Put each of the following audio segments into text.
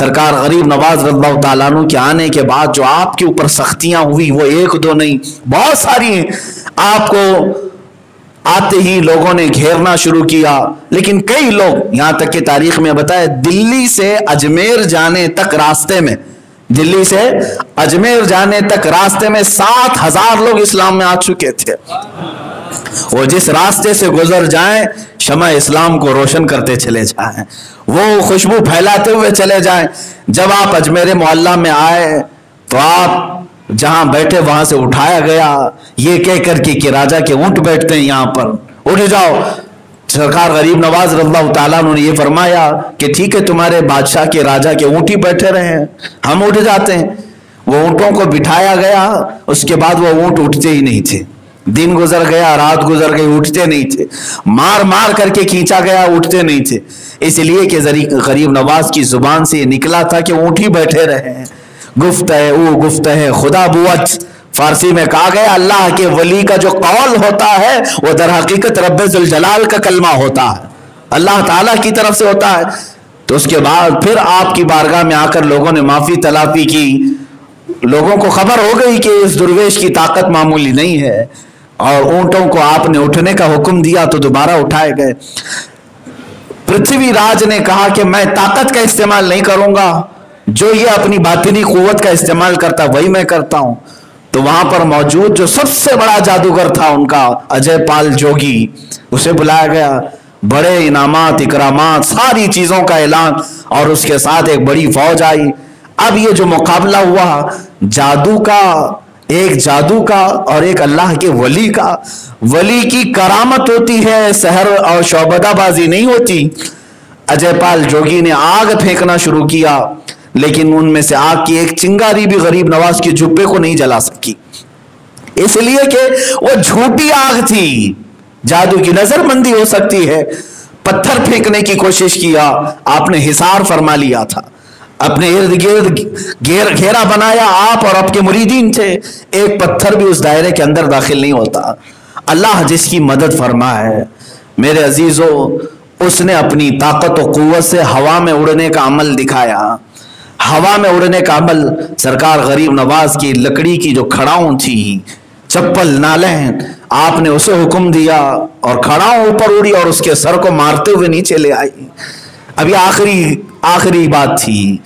سرکار غریب نواز رضی اللہ تعالیٰ عنہ کے آنے کے بعد جو آپ کے اوپر سختیاں ہوئی وہ ایک دو نہیں، بہت ساری ہیں. آپ کو آتے ہی لوگوں نے گھیرنا شروع کیا، لیکن کئی لوگ، یہاں تک کہ تاریخ میں بتایا دلی سے اجمیر جانے تک راستے میں، دلی سے اجمیر جانے تک راستے میں 7,000 لوگ اسلام میں آ چکے تھے. وہ جس راستے سے گزر جائیں شمع اسلام کو روشن کرتے چلے جائیں، وہ خوشبو پھیلاتے ہوئے چلے جائیں. جب آپ اجمیر معلیٰ میں آئے تو آپ جہاں بیٹھے وہاں سے اٹھایا گیا یہ کہہ کر کہ راجہ کے اونٹ بیٹھتے ہیں یہاں پر، اٹھ جاؤ. سرکار غریب نواز رضی اللہ تعالیٰ عنہ نے یہ فرمایا کہ ٹھیک ہے تمہارے بادشاہ کے راجہ کے اونٹ ہی بیٹھے رہے ہیں، ہم اٹھ جاتے ہیں. وہ اونٹوں کو بٹھایا گیا، اس کے بعد وہ اونٹ اٹھتے ہی نہیں تھے. دن گزر گیا، رات گزر گئی، اٹھتے نہیں تھے. مار مار کر کے کھینچا گیا، اٹھتے نہیں تھے. اس لیے کہ غریب نواز کی زبان سے یہ نکلا تھا کہ اونٹ ہی بیٹھے رہے ہیں. گفت ہے او گفت ہے خدا بوت، فارسی میں کہا گیا اللہ کے ولی کا جو قول ہوتا ہے وہ در حقیقت رب ذوالجلال کا کلمہ ہوتا ہے، اللہ تعالیٰ کی طرف سے ہوتا ہے. تو اس کے بعد پھر آپ کی بارگاہ میں آ کر لوگوں نے معافی تلافی کی. لوگوں کو خبر ہو گئی کہ اس درویش کی طاقت معمولی نہیں ہے، اور اونٹوں کو آپ نے اٹھنے کا حکم دیا تو دوبارہ اٹھائے گئے. پرتھوی راج نے کہا کہ میں طاقت کا استعمال نہیں کروں گا، جو یہ اپنی باطنی قوت کا استعمال کرتا وہی میں کرتا ہوں. تو وہاں پر موجود جو سب سے بڑا جادوگر تھا ان کا اجے پال جوگی، اسے بلایا گیا. بڑے انعامات اکرامات ساری چیزوں کا اعلان، اور اس کے ساتھ ایک بڑی فوج آئی. اب یہ جو مقابلہ ہوا جادو کا، ایک جادو کا اور ایک اللہ کے ولی کا. ولی کی کرامت ہوتی ہے، سحر اور شعبدہ بازی نہیں ہوتی. اجے پال جوگی نے آگ پھینکنا شروع کیا، لیکن ان میں سے آگ کی ایک چنگاری بھی غریب نواز کے جبے کو نہیں جلا سکی، اس لیے کہ وہ جھوٹی آگ تھی. جادو کی نظر بندی ہو سکتی ہے. پتھر پھینکنے کی کوشش کیا، آپ نے حصار فرما لیا تھا، اپنے ارد گرد گھیرا بنایا. آپ اور آپ کے مریدین تھے، ایک پتھر بھی اس دائرے کے اندر داخل نہیں ہوتا. اللہ جس کی مدد فرمائے میرے عزیزو، اس نے اپنی طاقت و قوت سے ہوا میں اڑنے کا عمل دکھایا. ہوا میں اڑنے کا عمل سرکار غریب نواز کی لکڑی کی جو کھڑاؤں تھی، چپل نالین، آپ نے اسے حکم دیا اور کھڑاؤں اوپر اڑی اور اس کے سر کو مارتے ہوئے نیچے لے آئی. ابھی آخری بات تھی.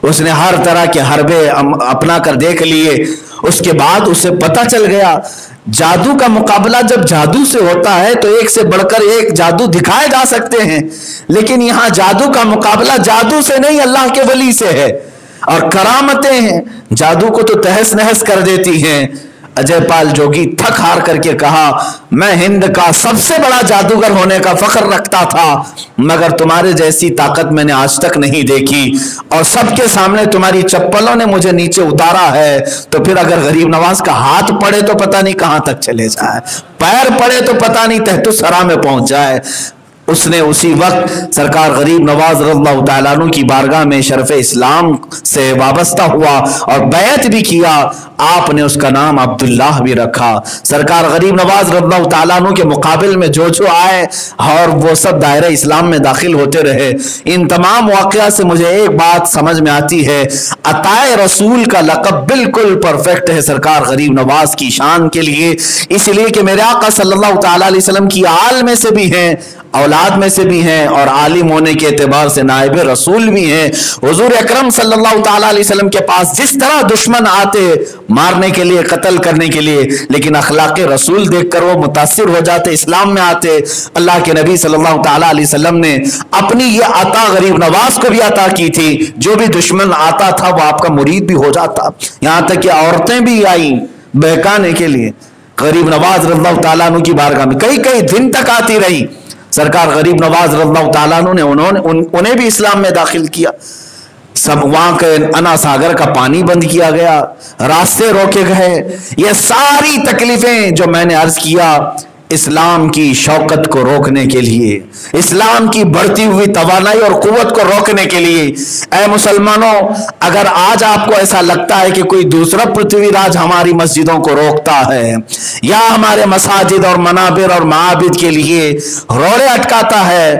اس نے ہر طرح کے حربے اپنا کر دیکھ لیے. اس کے بعد اسے پتہ چل گیا جادو کا مقابلہ جب جادو سے ہوتا ہے تو ایک سے بڑھ کر ایک جادو دکھائے جا سکتے ہیں، لیکن یہاں جادو کا مقابلہ جادو سے نہیں اللہ کے ولی سے ہے. اور کرامتیں ہیں جادو کو تو تہس نہس کر دیتی ہیں. اجے پال جوگی تھک ہار کر کے کہا میں ہند کا سب سے بڑا جادوگر ہونے کا فخر رکھتا تھا، مگر تمہارے جیسی طاقت میں نے آج تک نہیں دیکھی، اور سب کے سامنے تمہاری چپلوں نے مجھے نیچے اتارا ہے. تو پھر اگر غریب نواز کا ہاتھ پڑے تو پتہ نہیں کہاں تک چلے جائے، پیر پڑے تو پتہ نہیں تحت الثری میں پہنچ جائے. اس نے اسی وقت سرکار غریب نواز رضی اللہ تعالیٰ عنہ کی بارگاہ میں شرف اسلام سے وابستہ ہوا اور بیعت بھی کیا. آپ نے اس کا نام عبداللہ بھی رکھا. سرکار غریب نواز رضی اللہ تعالیٰ عنہ کے مقابل میں جو آئے اور وہ سب دائرہ اسلام میں داخل ہوتے رہے. ان تمام واقعات سے مجھے ایک بات سمجھ میں آتی ہے، عطائے رسول کا لقب بالکل پرفیکٹ ہے سرکار غریب نواز کی شان کے لیے، اس لیے کہ میرے آقا صلی اللہ تعالیٰ علیہ وسلم کی آل میں سے بھی ہیں، اولاد میں سے بھی ہیں، اور عالم ہونے کے اعتبار سے نائب رسول بھی ہیں. حضور اکرم صلی اللہ تعالیٰ علیہ وسلم کے پاس جس طرح دشمن آتے مارنے کے لیے، قتل کرنے کے لیے، لیکن اخلاق رسول دیکھ کر وہ متاثر ہو جاتے، اسلام میں آتے. اللہ کے نبی صلی اللہ تعالیٰ علیہ وسلم نے اپنی یہ عطا غریب نواز کو بھی عطا کی تھی، جو بھی دشمن آتا تھا وہ آپ کا مرید بھی ہو جاتا. یہاں تک کہ عورتیں بھی آئیں بہکانے کے لیے غریب نواز رضی اللہ تعالیٰ عنہ کی بارگاہ میں، کئی دن تک آتی رہی. سرکار غریب نواز رضی اللہ تعالیٰ عنہ نے انہیں بھی اسلام میں داخل کیا. سب وہاں کے انا ساگر کا پانی بند کیا گیا، راستے روکے گئے. یہ ساری تکلیفیں جو میں نے عرض کیا اسلام کی شوکت کو روکنے کے لیے، اسلام کی بڑھتی ہوئی توانائی اور قوت کو روکنے کے لیے. اے مسلمانوں، اگر آج آپ کو ایسا لگتا ہے کہ کوئی دوسرا پرتھوی راج ہماری مسجدوں کو روکتا ہے یا ہمارے مساجد اور منابر اور معابد کے لیے روڑے اٹکاتا ہے،